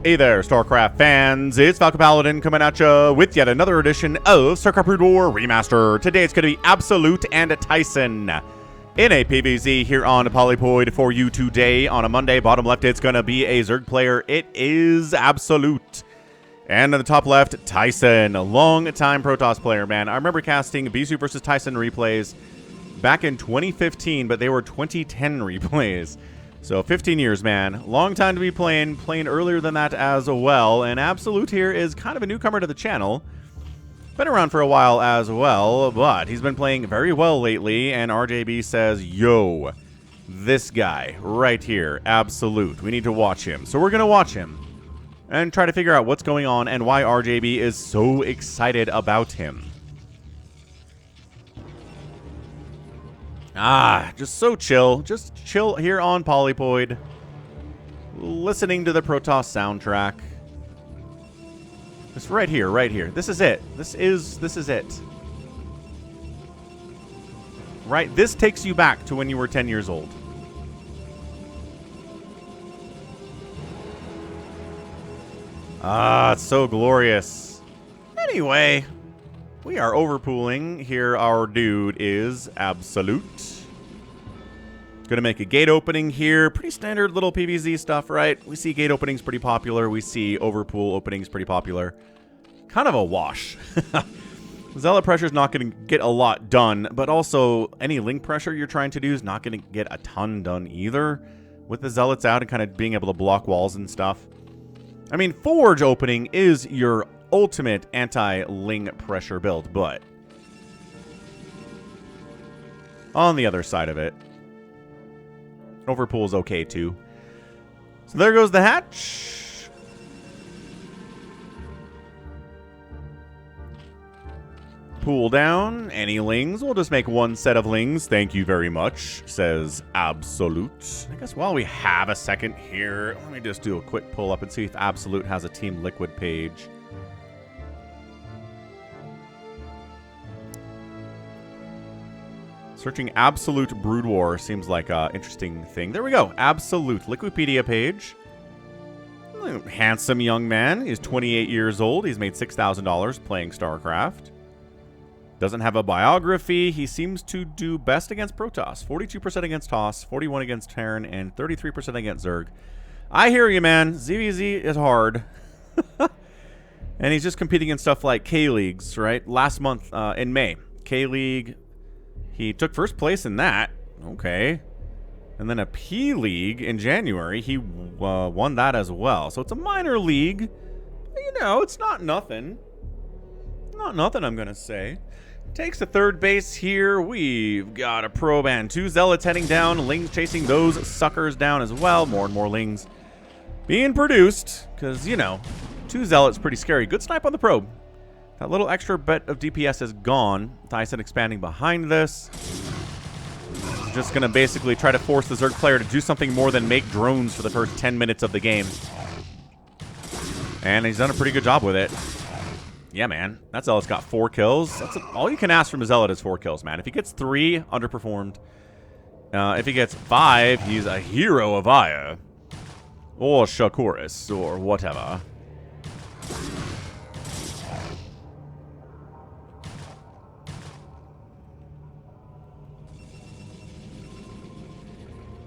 Hey there, StarCraft fans. It's Falcon Paladin coming at you with yet another edition of StarCraft Brood War Remaster. Today it's going to be Absolute and Tyson in a PvZ here on Polypoid for you today on a Monday. Bottom left, it's going to be a Zerg player. It is Absolute. And on the top left, Tyson, a long-time Protoss player, man. I remember casting Bisu versus Tyson replays back in 2015, but they were 2010 replays. So 15 years, man. Long time to be playing earlier than that as well. And Absolute here is kind of a newcomer to the channel. Been around for a while as well, but he's been playing very well lately. And RJB says, yo, this guy right here, Absolute, we need to watch him. So we're going to watch him and try to figure out what's going on and why RJB is so excited about him. Just so chill. Just chill here on Polypoid. Listening to the Protoss soundtrack. Just right here, right here. This is it. This is it. Right? This takes you back to when you were 10 years old. It's so glorious. Anyway, we are overpooling. Here our dude is Absolute. Gonna make a gate opening here. Pretty standard little PvZ stuff, right? We see gate openings pretty popular. We see overpool openings pretty popular. Kind of a wash. Zealot pressure is not going to get a lot done, but also any link pressure you're trying to do is not going to get a ton done either. With the Zealots out and kind of being able to block walls and stuff. I mean, Forge opening is your ultimate anti-ling pressure build, but on the other side of it, Overpool is okay too. So there goes the hatch. Pool down. Any lings? We'll just make one set of lings. Thank you very much, says Absolute. I guess while we have a second here, let me just do a quick pull up and see if Absolute has a Team Liquid page. Searching Absolute Brood War seems like an interesting thing. There we go. Absolute Liquipedia page. Handsome young man. He's 28 years old. He's made $6,000 playing StarCraft. Doesn't have a biography. He seems to do best against Protoss. 42% against Toss, 41% against Terran, and 33% against Zerg. I hear you, man. ZVZ is hard. And he's just competing in stuff like K-Leagues, right? Last month in May. K-League... He took first place in that. Okay. And then a P-League in January. He won that as well. So it's a minor league. You know, it's not nothing. Not nothing, I'm going to say. Takes the third base here. We've got a probe and two Zealots heading down. Lings chasing those suckers down as well. More and more Lings being produced. Because, you know, two Zealots pretty scary. Good snipe on the probe. That little extra bit of DPS is gone. Tyson expanding behind this. Just going to basically try to force the Zerg player to do something more than make drones for the first 10 minutes of the game. And he's done a pretty good job with it. Yeah, man. That Zealot's got 4 kills. All you can ask from a Zealot is 4 kills, man. If he gets 3, underperformed. If he gets 5, he's a hero of Aya. Or Shakuris, or whatever.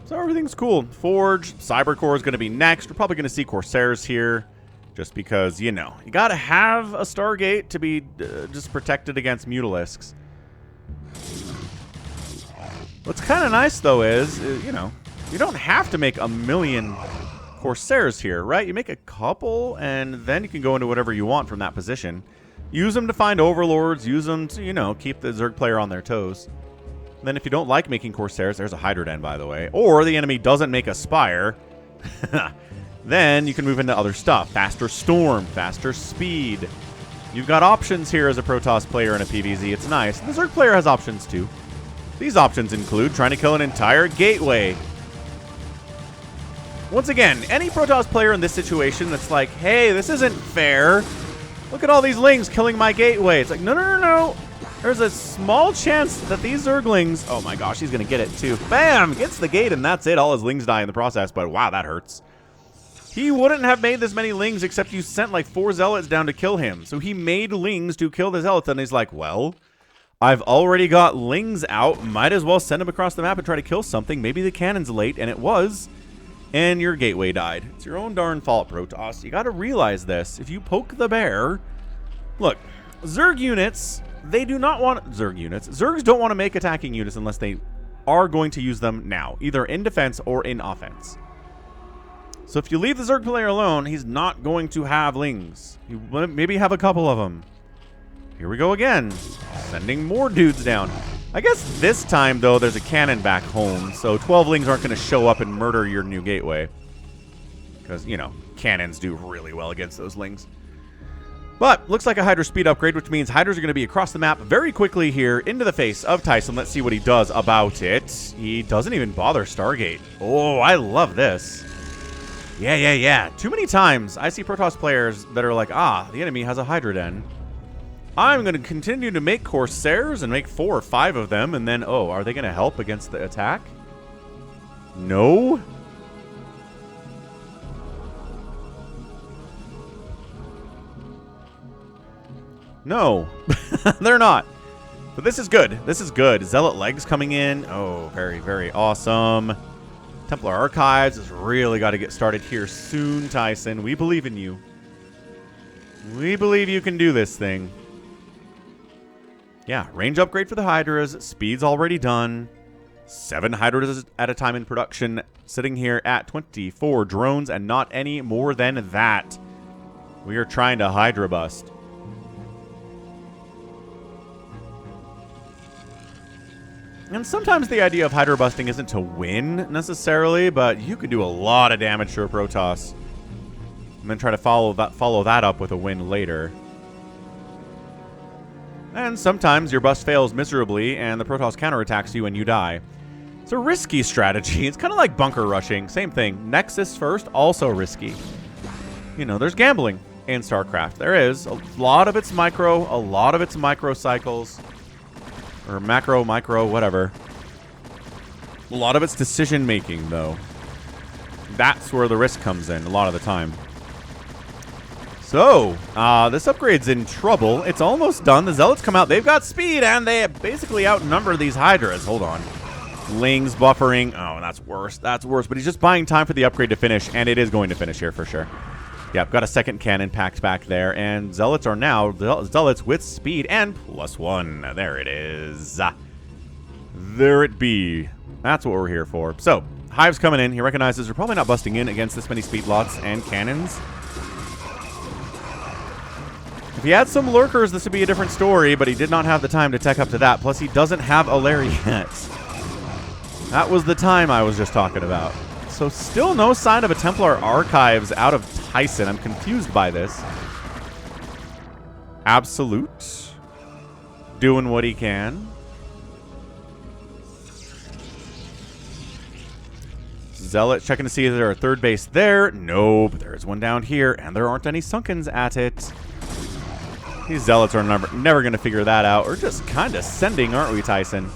So everything's cool. Forge, Cybercore is going to be next. We're probably going to see Corsairs here. Just because, you know, you got to have a Stargate to be just protected against Mutalisks. What's kind of nice, though, is, you know, you don't have to make a million Corsairs here, right? You make a couple, and then you can go into whatever you want from that position. Use them to find Overlords. Use them to, you know, keep the Zerg player on their toes. Then if you don't like making Corsairs, there's a Hydra Den, by the way, or the enemy doesn't make a Spire, then you can move into other stuff. Faster Storm, faster Speed. You've got options here as a Protoss player in a PvZ. It's nice. The Zerg player has options too. These options include trying to kill an entire gateway. Once again, any Protoss player in this situation that's like, hey, this isn't fair. Look at all these Lings killing my gateway. It's like, no, no, no, no. There's a small chance that these Zerglings... Oh my gosh, he's going to get it too. Bam! Gets the gate and that's it. All his Lings die in the process, but wow, that hurts. He wouldn't have made this many Lings except you sent like 4 Zealots down to kill him. So he made Lings to kill the Zealots, and he's like, well, I've already got Lings out. Might as well send them across the map and try to kill something. Maybe the cannon's late, and it was. And your gateway died. It's your own darn fault, Protoss. You got to realize this. If you poke the bear... Look, Zerg units, they do not want... Zerg units. Zergs don't want to make attacking units unless they are going to use them now. Either in defense or in offense. So if you leave the Zerg player alone, he's not going to have Lings. You maybe have a couple of them. Here we go again. Sending more dudes down. I guess this time, though, there's a cannon back home, so 12 Lings aren't going to show up and murder your new gateway. Because, you know, cannons do really well against those Lings. But, looks like a Hydra speed upgrade, which means Hydras are going to be across the map very quickly here into the face of Tyson. Let's see what he does about it. He doesn't even bother Stargate. Oh, I love this. Yeah. Too many times I see Protoss players that are like, the enemy has a Hydra den. I'm going to continue to make Corsairs and make 4 or 5 of them, and then, are they going to help against the attack? No? No. They're not. But this is good. This is good. Zealot legs coming in. Oh, very, very awesome. Templar Archives has really got to get started here soon, Tyson. We believe in you. We believe you can do this thing. Yeah, range upgrade for the Hydras. Speed's already done. 7 Hydras at a time in production. Sitting here at 24 drones and not any more than that. We are trying to Hydra bust. And sometimes the idea of Hydra busting isn't to win, necessarily, but you could do a lot of damage to a Protoss. And then try to follow that up with a win later. And sometimes your bust fails miserably, and the Protoss counterattacks you and you die. It's a risky strategy. It's kind of like bunker rushing. Same thing. Nexus first, also risky. You know, there's gambling in StarCraft. There is. A lot of it's micro, a lot of it's micro cycles. Or macro, micro, whatever. A lot of it's decision making, though. That's where the risk comes in a lot of the time. So, this upgrade's in trouble. It's almost done. The Zealots come out. They've got speed, and they basically outnumber these Hydras. Hold on. Lings buffering. Oh, that's worse. That's worse. But he's just buying time for the upgrade to finish, and it is going to finish here for sure. Yep, got a second cannon packed back there, and Zealots are now Zealots with speed and +1. There it is. There it be. That's what we're here for. So, Hive's coming in. He recognizes we're probably not busting in against this many speed lots and cannons. If he had some lurkers, this would be a different story, but he did not have the time to tech up to that. Plus, he doesn't have a Larry yet. That was the time I was just talking about. So, still no sign of a Templar Archives out of Tyson. I'm confused by this. Absolute. Doing what he can. Zealot checking to see if there's a third base there. Nope, there's one down here, and there aren't any Sunkens at it. These Zealots are never going to figure that out. We're just kind of sending, aren't we, Tyson?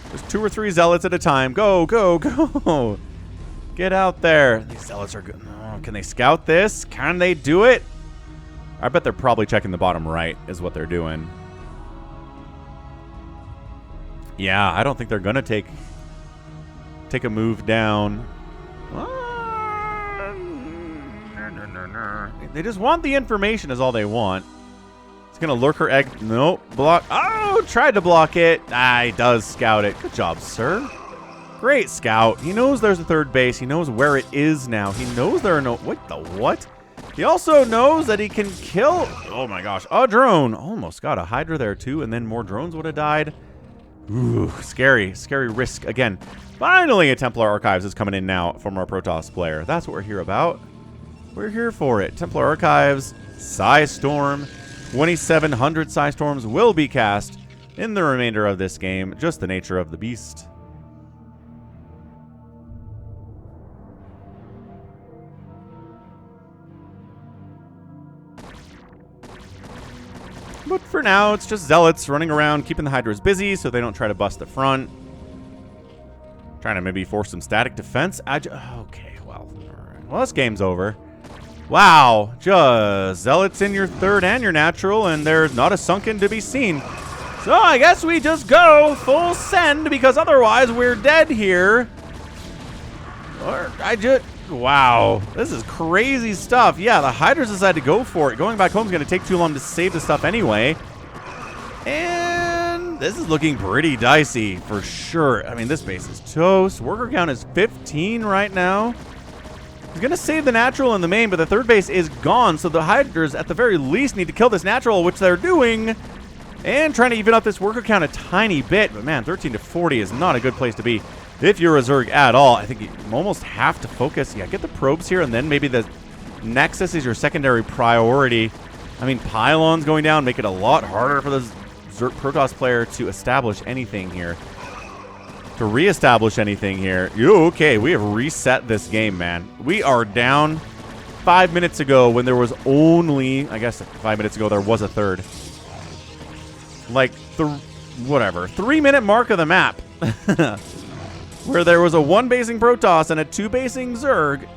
There's 2 or 3 Zealots at a time. Go, go, go. Get out there. These Zealots are good. Oh, can they scout this? Can they do it? I bet they're probably checking the bottom right is what they're doing. Yeah, I don't think they're going to take a move down. They just want the information is all they want. It's going to lurker egg. Nope. Block. Oh, tried to block it. He does scout it. Good job, sir. Great scout. He knows there's a third base. He knows where it is now. He knows there are no... What the what? He also knows that he can kill... Oh my gosh. A drone. Almost got a Hydra there too, and then more drones would have died. Ooh, scary. Scary risk again. Finally, a Templar Archives is coming in now from our Protoss player. That's what we're here about. We're here for it. Templar Archives, Psy Storm. 2,700 Psy Storms will be cast in the remainder of this game. Just the nature of the beast. But for now, it's just Zealots running around, keeping the Hydras busy so they don't try to bust the front. Trying to maybe force some static defense. Okay, well, all right. Well, this game's over. Wow, just Zealots in your third and your natural, and there's not a sunken to be seen. So I guess we just go full send, because otherwise we're dead here. Or wow, this is crazy stuff. Yeah, the Hydras decided to go for it. Going back home is going to take too long to save the stuff anyway. And this is looking pretty dicey for sure. I mean, this base is toast. Worker count is 15 right now. He's going to save the natural in the main, but the third base is gone. So the Hydras, at the very least, need to kill this natural, which they're doing. And trying to even up this worker count a tiny bit. But man, 13 to 40 is not a good place to be if you're a Zerg at all. I think you almost have to focus. Yeah, get the probes here, and then maybe the Nexus is your secondary priority. I mean, pylons going down make it a lot harder for the Zerg Protoss player to establish anything here. To reestablish anything here. Okay, we have reset this game, man. We are down 5 minutes ago when there was only, I guess 5 minutes ago there was a third. Like, whatever, 3 minute mark of the map. Where there was a 1 basing Protoss and a 2 basing Zerg.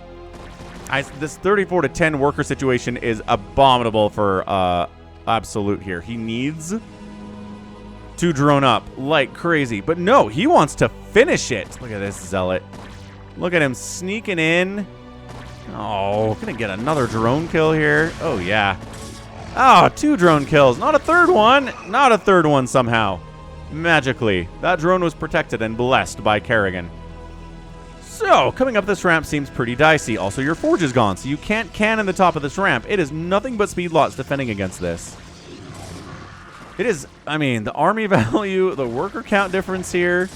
This 34 to 10 worker situation is abominable for Absolute here. He needs to drone up like crazy. But no, he wants to finish it. Look at this Zealot. Look at him sneaking in. Oh, gonna get another drone kill here. Oh, yeah. Oh, 2 drone kills. Not a third one. Not a third one somehow. Magically. That drone was protected and blessed by Kerrigan. So, coming up this ramp seems pretty dicey. Also, your forge is gone, so you can't cannon the top of this ramp. It is nothing but speed lots defending against this. It is, I mean, the army value, the worker count difference here.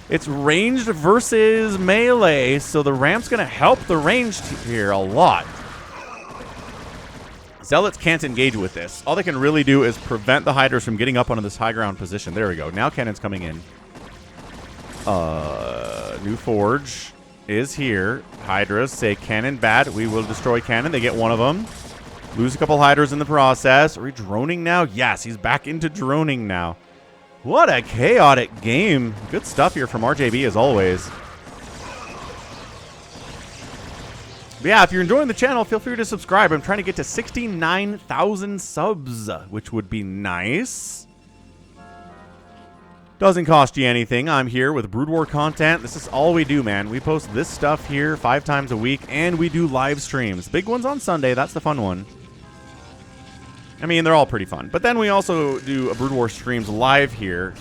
It's ranged versus melee, so the ramp's going to help the ranged here a lot. Zealots can't engage with this. All they can really do is prevent the Hydras from getting up onto this high ground position. There we go. Now cannon's coming in. New forge is here. Hydras say cannon bad. We will destroy cannon. They get one of them. Lose a couple Hydras in the process. Are we droning now? Yes, he's back into droning now. What a chaotic game. Good stuff here from RJB as always. But yeah, if you're enjoying the channel, feel free to subscribe. I'm trying to get to 69,000 subs, which would be nice. Doesn't cost you anything. I'm here with Brood War content. This is all we do, man. We post this stuff here 5 times a week, and we do live streams. Big one's on Sunday. That's the fun one. I mean, they're all pretty fun. But then we also do a Brood War streams live here.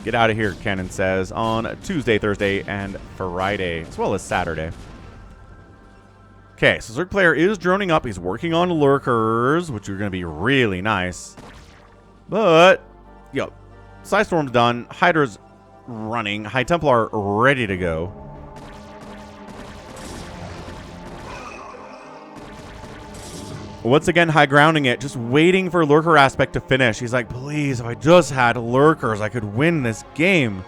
Get out of here, Cannon says, on Tuesday, Thursday, and Friday, as well as Saturday. Okay, so Zerg player is droning up. He's working on lurkers, which are going to be really nice. But, yo, Psystorm's done. Hydra's running. High Templar ready to go. Once again, high grounding it, just waiting for lurker aspect to finish. He's like, please, if I just had lurkers, I could win this game.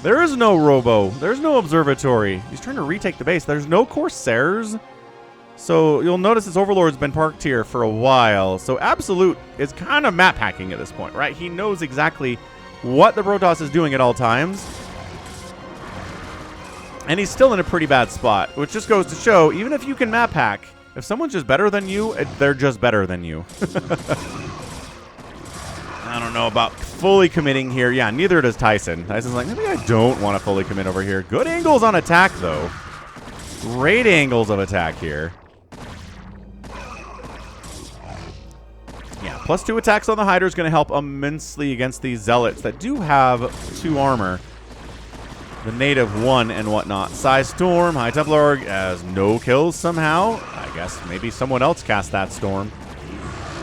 There is no robo. There's no observatory. He's trying to retake the base. There's no Corsairs. So you'll notice his Overlord's been parked here for a while. So Absolute is kind of map hacking at this point, right? He knows exactly what the Protoss is doing at all times. And he's still in a pretty bad spot, which just goes to show, even if you can map hack, if someone's just better than you, they're just better than you. I don't know about fully committing here. Yeah, neither does Tyson. Tyson's like, maybe I don't want to fully commit over here. Good angles on attack, though. Great angles of attack here. Yeah, +2 attacks on the Hydra is going to help immensely against these Zealots that do have 2 armor. The native 1 and whatnot. Size Storm, High Templar has no kills somehow. I guess maybe someone else cast that Storm.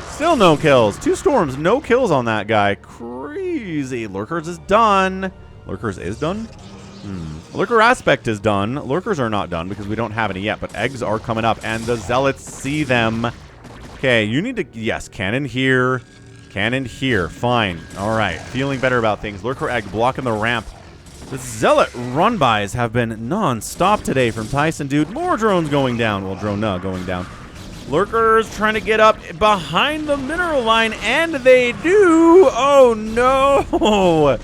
Still no kills. 2 Storms, no kills on that guy. Crazy. Lurkers is done. Lurkers is done? Lurker Aspect is done. Lurkers are not done because we don't have any yet, but eggs are coming up, and the Zealots see them. Okay, you need to... Yes, cannon here. Cannon here. Fine. All right. Feeling better about things. Lurker Egg blocking the ramp. The Zealot run-bys have been non-stop today from Tyson, dude. More drones going down. Well, drone going down. Lurkers trying to get up behind the mineral line, and they do. Oh, no.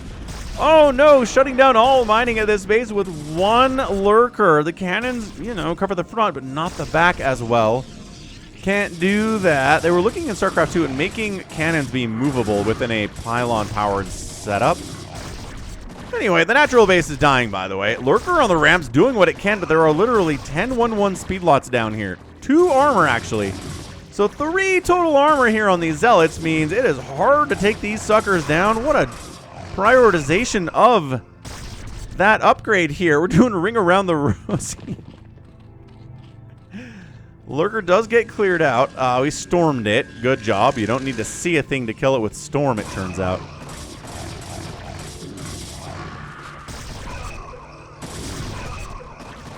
Oh no, shutting down all mining at this base with one lurker. The cannons, you know, cover the front, but not the back as well. Can't do that. They were looking in StarCraft 2 and making cannons be movable within a pylon-powered setup. Anyway, the natural base is dying, by the way. Lurker on the ramps doing what it can, but there are literally 10 1-1 speed lots down here. 2 armor, actually. So 3 total armor here on these Zealots means it is hard to take these suckers down. What a prioritization of that upgrade here. We're doing a ring around the rosy. Lurker does get cleared out. We stormed it. Good job. You don't need to see a thing to kill it with storm, it turns out.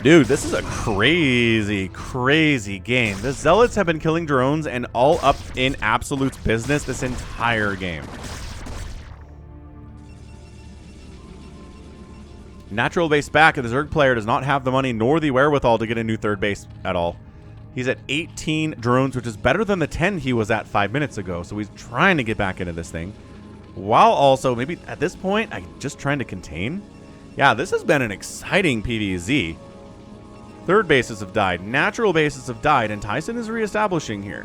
Dude, this is a crazy, crazy game. The Zealots have been killing drones and all up in Absolute's business this entire game. Natural base back, and the Zerg player does not have the money nor the wherewithal to get a new third base at all. He's at 18 drones, which is better than the 10 he was at 5 minutes ago. So he's trying to get back into this thing. While also, maybe at this point, just trying to contain. Yeah, this has been an exciting PvZ. Third bases have died. Natural bases have died. And Tyson is reestablishing here.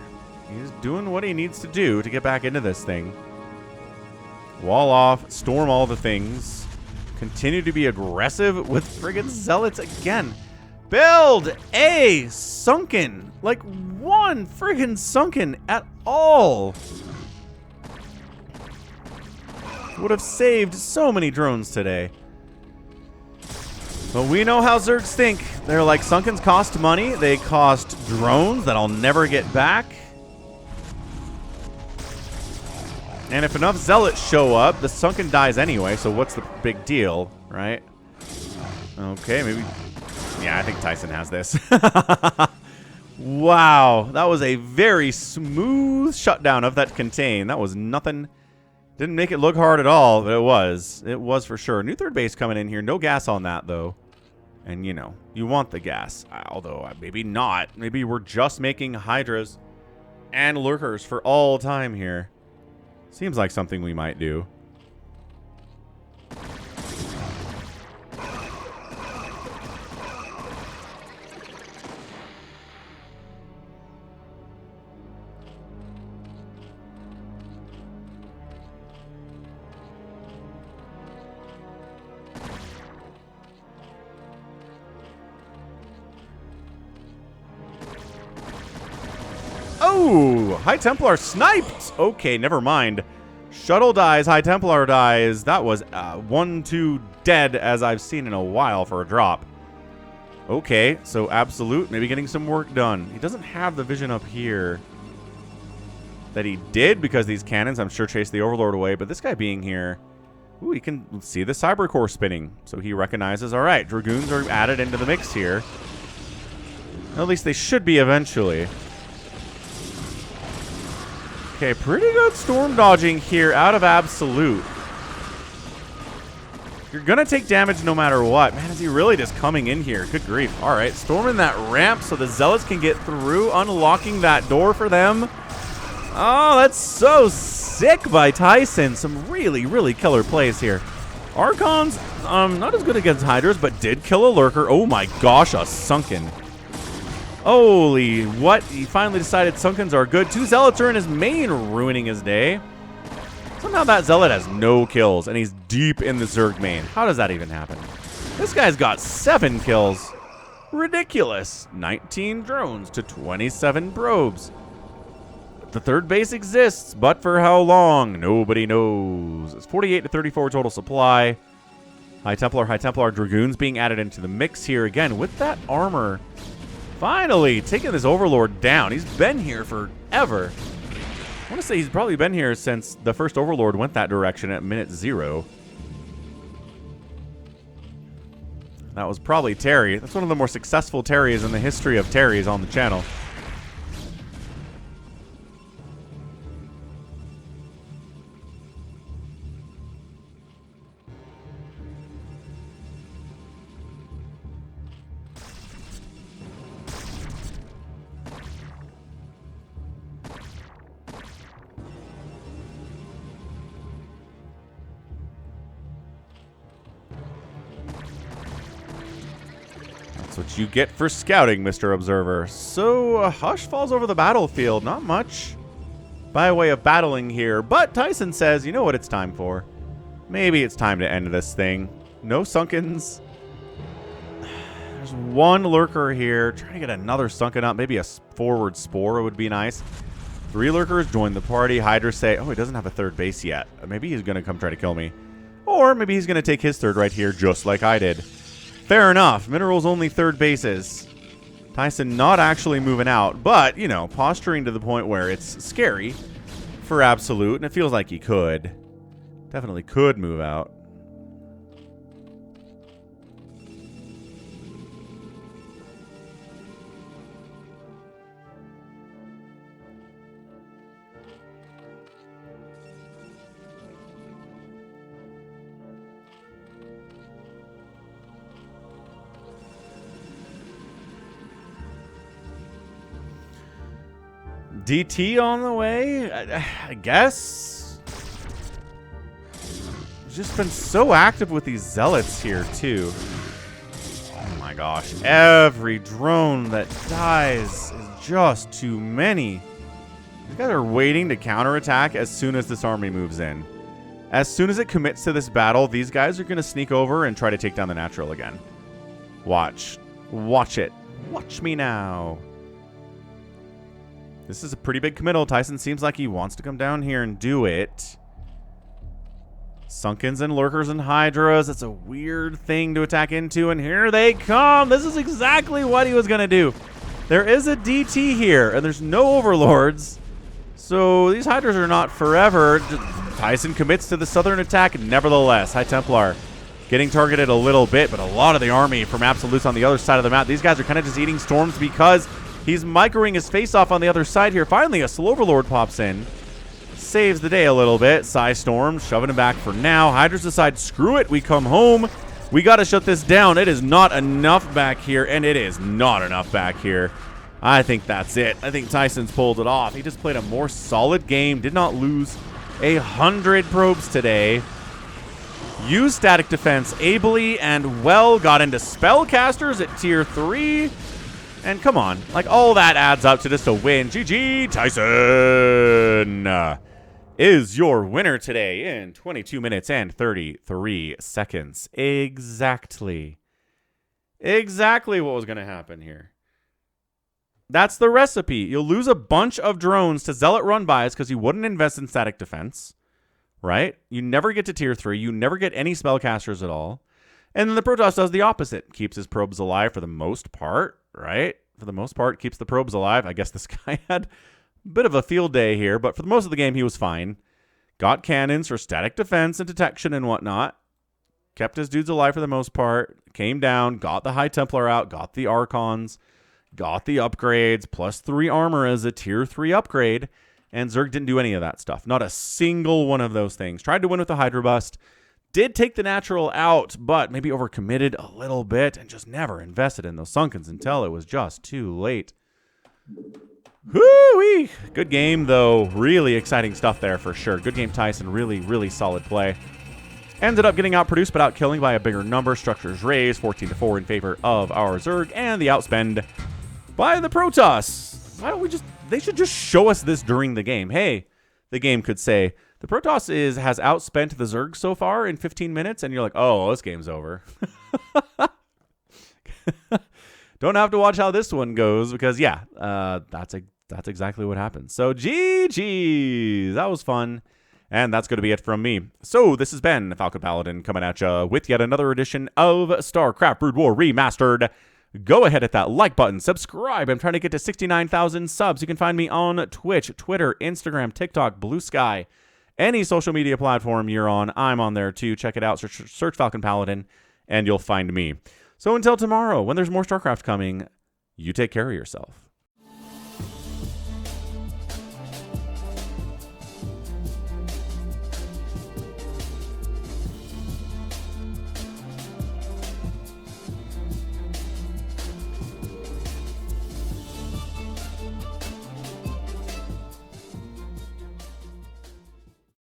He's doing what he needs to do to get back into this thing. Wall off. Storm all the things. Continue to be aggressive with friggin' Zealots again. Build a sunken. Like one friggin' sunken at all. Would have saved so many drones today. But we know how Zergs think. They're like, sunkens cost money. They cost drones that I'll never get back. And if enough Zealots show up, the sunken dies anyway, so what's the big deal, right? Okay, maybe... Yeah, I think Tyson has this. Wow, that was a very smooth shutdown of that contain. That was nothing. Didn't make it look hard at all, but it was. It was for sure. New third base coming in here. No gas on that, though. And, you know, you want the gas. Although, maybe not. Maybe we're just making Hydras and Lurkers for all time here. Seems like something we might do. Oh, High Templar sniped. Okay, never mind. Shuttle dies, High Templar dies. That was 1-2 dead as I've seen in a while for a drop. Okay, so Absolute maybe getting some work done. He doesn't have the vision up here that he did because these cannons, I'm sure, chased the Overlord away. But this guy being here, ooh, he can see the Cyber Core spinning. So he recognizes, all right, Dragoons are added into the mix here. At least they should be eventually. Okay, pretty good storm dodging here out of Absolute. You're going to take damage no matter what. Man, is he really just coming in here? Good grief. All right, storming that ramp so the Zealots can get through, unlocking that door for them. Oh, that's so sick by Tyson. Some really, really killer plays here. Archons, not as good against Hydras, but did kill a Lurker. Oh my gosh, a Sunken. Holy, what? He finally decided Sunkens are good. 2 Zealots are in his main, ruining his day. Somehow that Zealot has no kills, and he's deep in the Zerg main. How does that even happen? This guy's got 7 kills. Ridiculous. 19 drones to 27 probes. The third base exists, but for how long? Nobody knows. It's 48 to 34 total supply. High Templar Dragoons being added into the mix here again with that armor. Finally, taking this Overlord down. He's been here forever. I want to say he's probably been here since the first Overlord went that direction at minute 0. That was probably Terry. That's one of the more successful Terrys in the history of Terrys on the channel. That's what you get for scouting, Mr. Observer. So, Hush falls over the battlefield. Not much by way of battling here. But Tyson says, you know what it's time for? Maybe it's time to end this thing. No Sunkens. There's one Lurker here. Trying to get another Sunken up. Maybe a forward Spore would be nice. 3 Lurkers join the party. Hydra say, oh, he doesn't have a third base yet. Maybe he's going to come try to kill me. Or maybe he's going to take his third right here, just like I did. Fair enough. Minerals only third bases. Tyson not actually moving out, but, you know, posturing to the point where it's scary for Absolute, and it feels like he could. Definitely could move out. DT on the way, I guess. He's just been so active with these zealots here, too. Oh my gosh. Every drone that dies is just too many. These guys are waiting to counterattack as soon as this army moves in. As soon as it commits to this battle, these guys are going to sneak over and try to take down the natural again. Watch. Watch it. Watch me now. This is a pretty big committal. Tyson seems like he wants to come down here and do it. Sunkens and Lurkers and Hydras. It's a weird thing to attack into, and here they come. This is exactly what he was going to do. There is a DT here, and there's no Overlords. So these Hydras are not forever. Tyson commits to the southern attack nevertheless. High Templar getting targeted a little bit, but a lot of the army from Absolute's on the other side of the map. These guys are kind of just eating storms because he's microing his face off on the other side here. Finally, a Soul Overlord pops in. Saves the day a little bit. Psy Storm shoving him back for now. Hydras decide, screw it, we come home. We got to shut this down. It is not enough back here, and it is not enough back here. I think that's it. I think Tyson's pulled it off. He just played a more solid game. Did not lose 100 probes today. Used static defense ably and well. Got into spellcasters at tier 3. And come on, like all that adds up to just a win. GG, Tyson is your winner today in 22 minutes and 33 seconds. Exactly. Exactly what was going to happen here. That's the recipe. You'll lose a bunch of drones to Zealot run-bys because you wouldn't invest in static defense, right? You never get to tier 3. You never get any spellcasters at all. And then the Protoss does the opposite. Keeps his probes alive for the most part, right? For the most part, keeps the probes alive. I guess this guy had a bit of a field day here, but for the most of the game, he was fine. Got cannons for static defense and detection and whatnot. Kept his dudes alive for the most part. Came down, got the High Templar out, got the Archons, got the upgrades, +3 armor as a tier 3 upgrade, and Zerg didn't do any of that stuff. Not a single one of those things. Tried to win with the Hydra Bust. Did take the natural out, but maybe overcommitted a little bit and just never invested in those Sunkens until it was just too late. Whoo-wee! Good game, though. Really exciting stuff there for sure. Good game, Tyson. Really, really solid play. Ended up getting outproduced, but out-killing by a bigger number. Structures raised 14-4 in favor of our Zerg, and the outspend by the Protoss. Why don't we just... They should just show us this during the game. Hey, the game could say... The Protoss has outspent the Zerg so far in 15 minutes, and you're like, oh, this game's over. Don't have to watch how this one goes because, yeah, that's exactly what happens. So, GG. That was fun, and that's going to be it from me. So, this has been Falcon Paladin coming at you with yet another edition of StarCraft Brood War Remastered. Go ahead, hit that like button, subscribe. I'm trying to get to 69,000 subs. You can find me on Twitch, Twitter, Instagram, TikTok, Blue Sky. Any social media platform you're on, I'm on there too. Check it out. Search Falcon Paladin, and you'll find me. So until tomorrow, when there's more StarCraft coming, you take care of yourself.